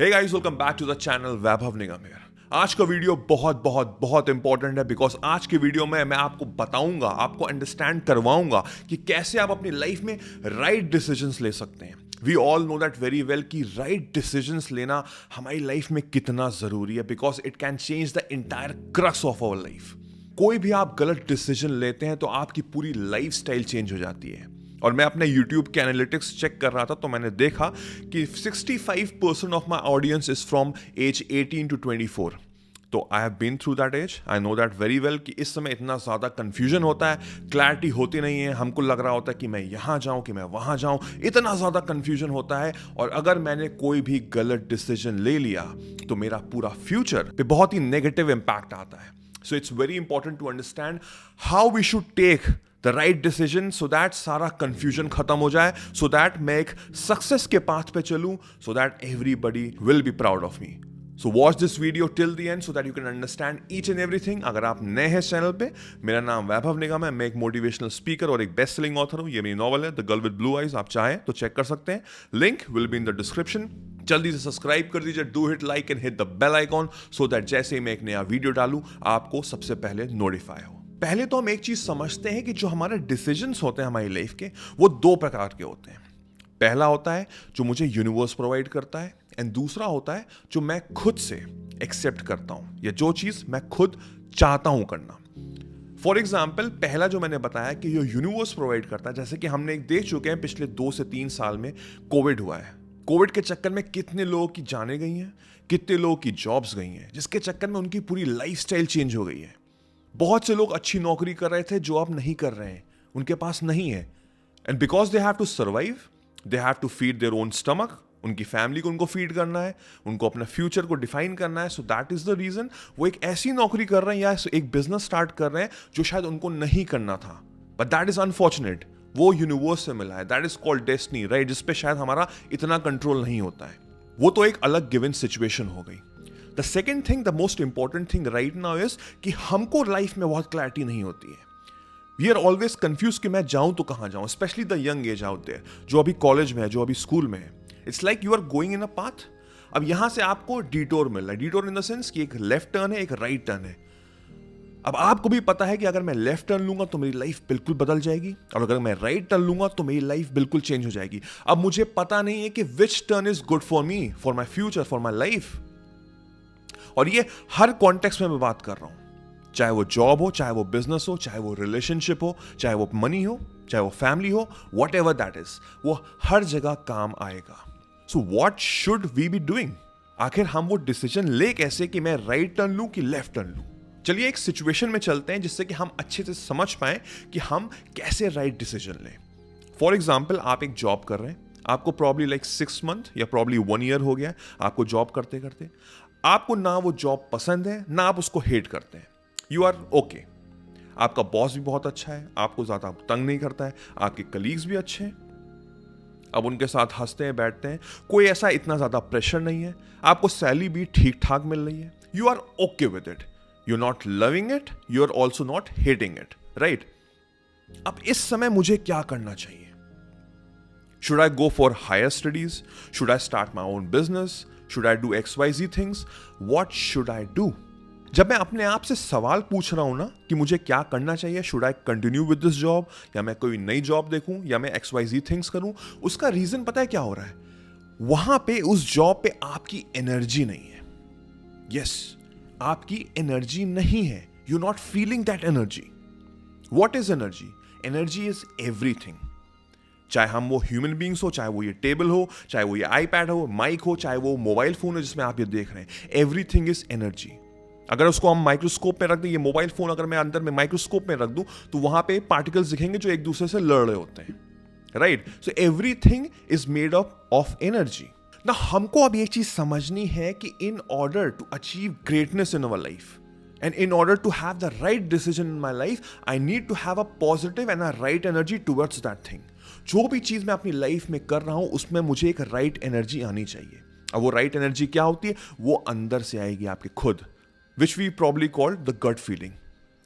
Hey guys, welcome back to the channel Vaibhav Nigam here. आज का video बहुत बहुत बहुत इंपॉर्टेंट है बिकॉज आज के वीडियो में मैं आपको बताऊंगा, आपको अंडरस्टैंड करवाऊंगा कि कैसे आप अपनी लाइफ में राइट डिसीजंस ले सकते हैं। We all know that very well कि राइट डिसीजंस लेना हमारी लाइफ में कितना जरूरी है because it can change the entire crux of our life. कोई भी आप गलत डिसीजन लेते हैं तो आपकी पूरी लाइफ स्टाइल चेंज हो जाती है। और मैं अपने YouTube के एनालिटिक्स चेक कर रहा था तो मैंने देखा कि 65% of my audience is from age 18 to 24। तो I have been through that age, I know that very well कि इस समय इतना ज़्यादा कन्फ्यूजन होता है, क्लैरिटी होती नहीं है। हमको लग रहा होता है कि मैं यहाँ जाऊँ कि मैं वहाँ जाऊँ, इतना ज़्यादा कन्फ्यूजन होता है। और अगर मैंने कोई भी गलत डिसीजन ले लिया तो मेरा पूरा फ्यूचर पे बहुत ही नेगेटिव इम्पैक्ट आता है। So it's very important to understand how we should take the right decision so that सारा कंफ्यूजन खत्म हो जाए, सो दैट मैं एक सक्सेस के पाथ पे चलूं, so that everybody will be proud of me. So watch this video till the and so that you can understand each and everything. अगर आप नए हैं चैनल पे, मेरा नाम वैभव निगम है, मैं एक मोटिवेशनल स्पीकर और एक बेस्ट सेलिंग ऑथर हूं। ये मेरी नॉवल है the girl with blue eyes, आप चाहें तो चेक कर सकते हैं, link will be in the description. जल्दी से सब्सक्राइब कर दीजिए, do hit like and hit the bell icon so that जैसे ही मैं एक नया वीडियो डालूं आपको सबसे पहले नोटिफाई हो। पहले तो हम एक चीज समझते हैं कि जो हमारे डिसीजंस होते हैं हमारी लाइफ के, वो दो प्रकार के होते हैं। पहला होता है जो मुझे यूनिवर्स प्रोवाइड करता है, एंड दूसरा होता है जो मैं खुद से एक्सेप्ट करता हूं या जो चीज मैं खुद चाहता हूं करना। फॉर एग्जाम्पल, पहला जो मैंने बताया कि ये यूनिवर्स प्रोवाइड करता है, जैसे कि हमने एक देख चुके हैं पिछले 2 से 3 साल में कोविड हुआ है। कोविड के चक्कर में कितने लोगों की जानें गई हैं, कितने लोगों की जॉब्स गई हैं, जिसके चक्कर में उनकी पूरी लाइफस्टाइल चेंज हो गई है। बहुत से लोग अच्छी नौकरी कर रहे थे जो अब नहीं कर रहे हैं, उनके पास नहीं है, and because they have to survive, they have to feed their own stomach. उनकी फैमिली को उनको फीड करना है, उनको अपना फ्यूचर को डिफाइन करना है। So that is the reason वो एक ऐसी नौकरी कर रहे हैं या एक बिजनेस स्टार्ट कर रहे हैं जो शायद उनको नहीं करना था, बट दैट इज अनफॉर्चुनेट। वो यूनिवर्स से मिला है, that is called destiny, right, जिसपे शायद हमारा इतना कंट्रोल नहीं होता है। वो तो एक अलग गिवन सिचुएशन हो गई। The second thing, the most important thing right now is कि हमको लाइफ में बहुत क्लैरिटी नहीं होती है। वी आर ऑलवेज कंफ्यूज कि मैं जाऊं तो कहां जाऊं, specially the young age out there, जो अभी कॉलेज में है, जो अभी स्कूल में है। It's like you are going in a path. अब यहां से आपको डिटोर मिल रहा है, डिटोर इन द सेंस कि एक लेफ्ट टर्न है, एक राइट टर्न है। अब आपको भी पता है कि अगर मैं लेफ्ट टर्न लूंगा तो मेरी लाइफ बिल्कुल बदल जाएगी, और अगर मैं राइट टर्न लूंगा तो मेरी लाइफ बिल्कुल चेंज हो जाएगी। अब मुझे पता नहीं है कि विच turn is good for me, for my future, for my life. और ये हर कॉन्टेक्स्ट में मैं बात कर रहा हूं, चाहे वो जॉब हो, चाहे वो बिजनेस हो, चाहे वो रिलेशनशिप हो, चाहे वो मनी हो, चाहे वो फैमिली हो, वट एवर दैट इज, वो हर जगह काम आएगा। So what should we be doing? आखिर हम वो डिसीजन ले कैसे कि मैं राइट टर्न लूं कि लेफ्ट टर्न लूं? चलिए एक सिचुएशन में चलते हैं जिससे कि हम अच्छे से समझ पाए कि हम कैसे राइट डिसीजन लें। फॉर एग्जाम्पल, आप एक जॉब कर रहे हैं, आपको प्रॉब्ली लाइक 6 month या प्रॉब्ली 1 year हो गया आपको जॉब करते करते। आपको ना वो जॉब पसंद है, ना आप उसको हेट करते हैं, यू आर ओके। आपका बॉस भी बहुत अच्छा है, आपको ज्यादा तंग नहीं करता है, आपके कलीग्स भी अच्छे हैं, अब उनके साथ हंसते हैं, बैठते हैं, कोई ऐसा इतना ज्यादा प्रेशर नहीं है, आपको सैलरी भी ठीक ठाक मिल रही है, you are okay with it, you are not loving it, you are also not hating it, right. अब इस समय मुझे क्या करना चाहिए? Should I go for higher studies? Should I start my own business? Should I do XYZ things? What should I do? जब मैं अपने आप से सवाल पूछ रहा हूं ना कि मुझे क्या करना चाहिए, should I continue with this job, या मैं कोई नई जॉब देखूं, या मैं XYZ things करूं, उसका रीजन पता है क्या हो रहा है? वहां पे उस जॉब पे आपकी एनर्जी नहीं है। यस, आपकी एनर्जी नहीं है, you not feeling that energy. What is energy? Energy is everything. चाहे हम वो ह्यूमन बींग्स हो, चाहे वो ये टेबल हो, चाहे वो ये आईपैड हो, माइक हो, चाहे वो मोबाइल फोन हो जिसमें आप ये देख रहे हैं, एवरीथिंग इज एनर्जी। अगर उसको हम माइक्रोस्कोप में रख दें, ये मोबाइल फोन अगर मैं अंदर में माइक्रोस्कोप में रख दूं तो वहां पे पार्टिकल्स दिखेंगे जो एक दूसरे से लड़ रहे होते हैं, right. So everything is made up of energy. ना हमको अब ये चीज समझनी है कि in order to achieve greatness in our life, and in order to have the right decision in my life, I need to have a positive and a right energy towards that thing. जो भी चीज मैं अपनी life में कर रहा हूं उसमें मुझे एक राइट एनर्जी आनी चाहिए। अब वो राइट एनर्जी क्या होती है? वो अंदर से आएगी आपके खुद, which we probably called the gut feeling.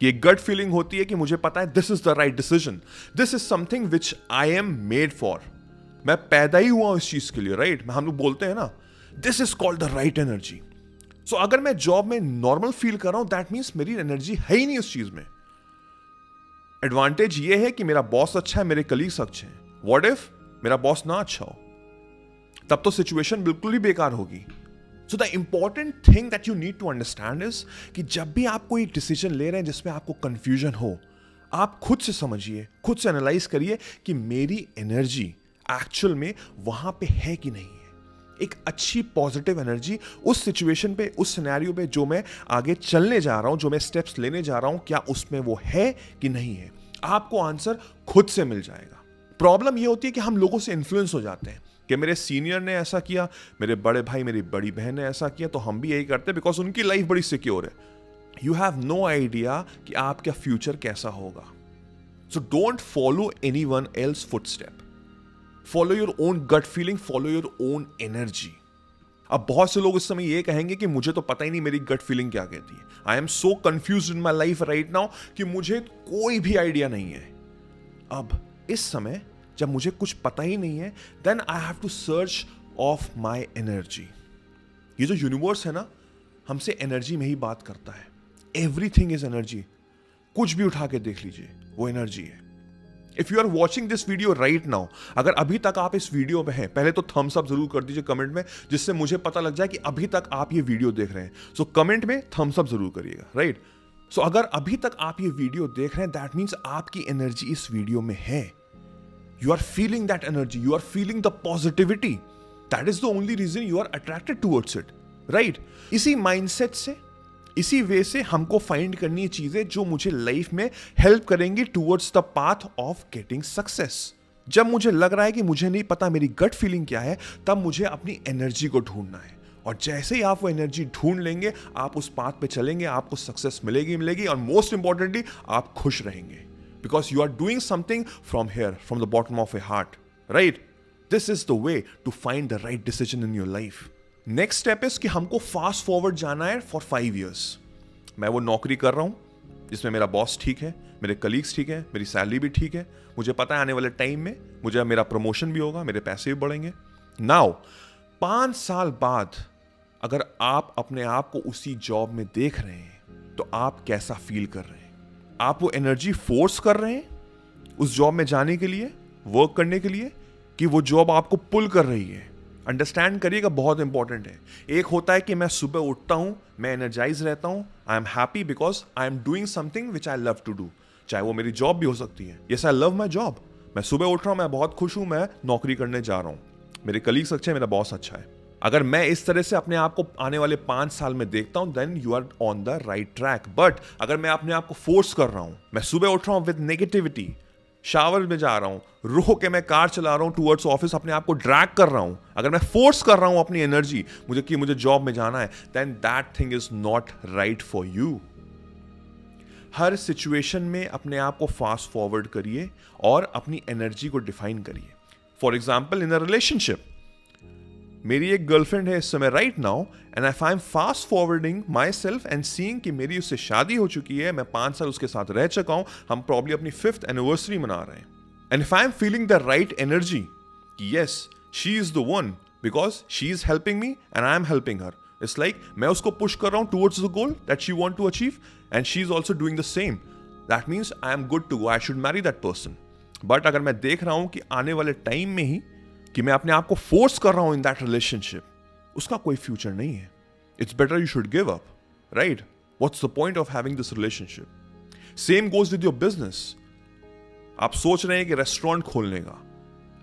ये गट फीलिंग होती है कि मुझे पता है this is the right decision, this is something which I am made for. मैं पैदा ही हुआ इस चीज के लिए, राइट। हम लोग बोलते हैं ना this is called the right energy. So अगर मैं जॉब में नॉर्मल फील कर रहा हूं, दैट मीन्स मेरी एनर्जी है ही नहीं उस चीज में. एडवांटेज ये है कि मेरा बॉस अच्छा है, मेरे कलीग्स अच्छे हैं. व्हाट इफ मेरा बॉस ना अच्छा हो? तब तो सिचुएशन बिल्कुल ही बेकार होगी. So the important thing that you need to understand is कि जब भी आप कोई डिसीजन ले रहे हैं जिसमें आपको कंफ्यूजन हो, आप खुद से समझिए, खुद से एनालाइज करिए कि मेरी एनर्जी एक्चुअल में वहां पे है कि नहीं है. एक अच्छी पॉजिटिव एनर्जी उस सिचुएशन पे, उस सिनेरियो पे जो मैं आगे चलने जा रहा हूं, जो मैं स्टेप्स लेने जा रहा हूं, क्या उसमें वो है कि नहीं है. आपको आंसर खुद से मिल जाएगा. प्रॉब्लम ये होती है कि हम लोगों से इन्फ्लुएंस हो जाते हैं कि मेरे सीनियर ने ऐसा किया, मेरे बड़े भाई, मेरी बड़ी बहन ने ऐसा किया, तो हम भी यही करते हैं बिकॉज उनकी लाइफ बड़ी सिक्योर है. यू हैव नो आइडिया कि आपका फ्यूचर कैसा होगा. So don't follow anyone else footstep. Follow your own gut feeling, follow your own energy. अब बहुत से लोग इस समय ये कहेंगे कि मुझे तो पता ही नहीं मेरी गट फीलिंग क्या कहती है. I am so confuse in my life right now कि मुझे कोई भी आइडिया नहीं है. अब इस समय जब मुझे कुछ पता ही नहीं है, then I have to search of my energy. ये जो यूनिवर्स है ना, हमसे एनर्जी में ही बात करता है. Everything is energy. कुछ भी उठा के देख लीजिए, वो एनर्जी है. If you are watching this video right now, अगर अभी तक आप इस वीडियो में हैं, पहले तो थम्स अप जरूर कर दीजिए कमेंट में, जिससे मुझे पता लग जाए कि अभी तक आप ये वीडियो देख रहे हैं. सो कमेंट में थम्स अप जरूर करिएगा, राइट. सो अगर अभी तक आप ये वीडियो देख रहे हैं, दैट मीन्स आपकी एनर्जी इस वीडियो में है. You are feeling that energy. You are feeling the positivity. That is the only reason you are attracted towards it. Right? इसी mindset से, इसी वे से हमको फाइंड करनी है चीजें जो मुझे लाइफ में हेल्प करेंगी towards the path of getting success. जब मुझे लग रहा है कि मुझे नहीं पता मेरी गट फीलिंग क्या है, तब मुझे अपनी एनर्जी को ढूंढना है. और जैसे ही आप वो एनर्जी ढूंढ लेंगे, आप उस पाथ पे चलेंगे, आपको सक्सेस मिलेगी और मोस्ट इंपॉर्टेंटली आप खुश रहेंगे. Because you are doing something from here, from the bottom of your heart, right? This is the way to find the right decision in your life. Next step is कि हमको fast forward जाना है for 5 years. मैं वो नौकरी कर रहा हूँ जिसमें मेरा बॉस ठीक है, मेरे कलीग्स ठीक है, मेरी सैलरी भी ठीक है, मुझे पता है आने वाले टाइम में मुझे मेरा प्रमोशन भी होगा, मेरे पैसे भी बढ़ेंगे. Now, 5 साल बाद अगर आप अपने आप को उसी जॉब में देख रहे हैं, तो आप कैसा फील कर रहे हैं? आप वो एनर्जी फोर्स कर रहे हैं उस जॉब में जाने के लिए, वर्क करने के लिए, कि वो जॉब आपको पुल कर रही है? अंडरस्टैंड करिएगा, बहुत इंपॉर्टेंट है. एक होता है कि मैं सुबह उठता हूं, मैं एनर्जाइज रहता हूं, I am happy because I am doing something which I love to do. चाहे वो मेरी जॉब भी हो सकती है. Yes, I love my job. मैं सुबह उठ रहा हूं, मैं बहुत खुश हूं, मैं नौकरी करने जा रहा हूं, मेरे कलीग्स अच्छे हैं, मेरा बॉस अच्छा है. अगर मैं इस तरह से अपने आप को आने वाले 5 साल में देखता हूं, then you are on the right track. But अगर मैं अपने आप को फोर्स कर रहा हूं, मैं सुबह उठ रहा हूं विद नेगेटिविटी, शावर में जा रहा हूं, रो के मैं कार चला रहा हूं टुवर्ड्स ऑफिस, अपने आप को ड्रैग कर रहा हूं, अगर मैं फोर्स कर रहा हूं अपनी एनर्जी मुझे जॉब में जाना है, then that thing is not right for you. हर सिचुएशन में अपने आप को फास्ट फॉरवर्ड करिए और अपनी एनर्जी को डिफाइन करिए. For example, in a relationship, मेरी एक गर्लफ्रेंड है इस समय right now, and if I M fast forwarding my self and seeing कि मेरी उससे शादी हो चुकी है, मैं 5 साल उसके साथ रह चुका हूं, हम प्रॉब्ली अपनी 5th एनिवर्सरी मना रहे हैं, and if I am feeling the right energy कि yes, she is the one because she is helping me and I am helping her. It's like मैं उसको पुश कर रहा हूं towards the goal that she want to achieve, and she is also doing the same. That means I am good to go, I should marry that person. But अगर मैं देख रहा हूं कि आने वाले टाइम में ही कि मैं अपने आप को फोर्स कर रहा हूं इन दैट रिलेशनशिप, उसका कोई फ्यूचर नहीं है. It's better you should give up, right? What's the point of having this relationship? Same goes with your business. आप सोच रहे हैं कि रेस्टोरेंट खोलने का.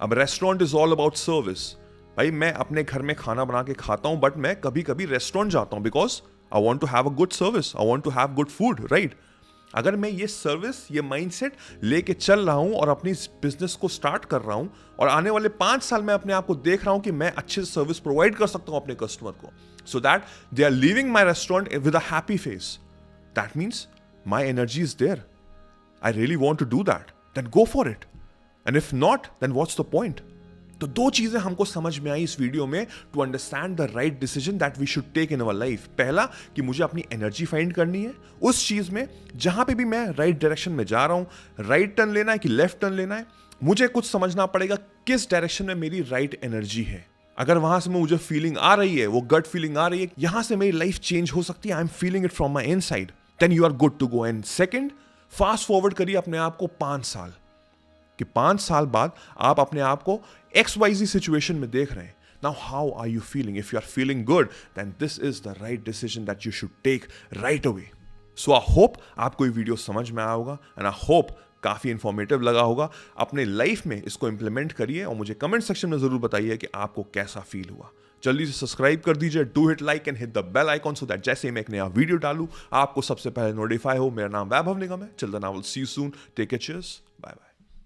अब restaurant is all about service. भाई, मैं अपने घर में खाना बना के खाता हूं, बट मैं कभी कभी रेस्टोरेंट जाता हूं because I want to have a good service, I want to have good food, right? अगर मैं ये सर्विस, ये माइंडसेट लेके चल रहा हूं और अपनी बिजनेस को स्टार्ट कर रहा हूं, और आने वाले 5 साल में अपने आप को देख रहा हूं कि मैं अच्छे से सर्विस प्रोवाइड कर सकता हूं अपने कस्टमर को, so that they are leaving my restaurant with a happy face, that means my energy is there. I really want to do that, then go for it. And if not, then what's the point? तो 2 चीजें हमको समझ में आई इस video में to understand the right decision that we should take in our life. पहला, कि मुझे अपनी एनर्जी फाइंड करनी है उस चीज में जहां पे भी मैं राइट डायरेक्शन में जा रहा हूं. राइट टर्न लेना है कि लेफ्ट टर्न लेना है, मुझे कुछ समझना पड़ेगा किस डायरेक्शन में मेरी राइट एनर्जी है. अगर वहां से मुझे फीलिंग आ रही है, वो गट फीलिंग आ रही है, यहां से मेरी लाइफ चेंज हो सकती है, I am feeling it from my inside, then you are good to go. And second, fast forward करिए अपने आप को 5 साल, कि 5 साल बाद आप अपने आप को XYZ सिचुएशन में देख रहे हैं। Now how are you feeling? If you are feeling good, then this is the right decision that you should take right away. So I hope आपको ये वीडियो समझ में आया होगा, एंड आई होप काफी इंफॉर्मेटिव लगा होगा। अपने लाइफ में इसको इंप्लीमेंट करिए और मुझे कमेंट सेक्शन में जरूर बताइए कि आपको कैसा फील हुआ। जल्दी से सब्सक्राइब कर दीजिए, do hit like and hit the bell icon so that जैसे मैं एक नया वीडियो डालूं आपको सबसे पहले नोटिफाई हो। मेरा नाम वैभव निगम है। Till then I will see you soon. Take care, cheers, bye bye.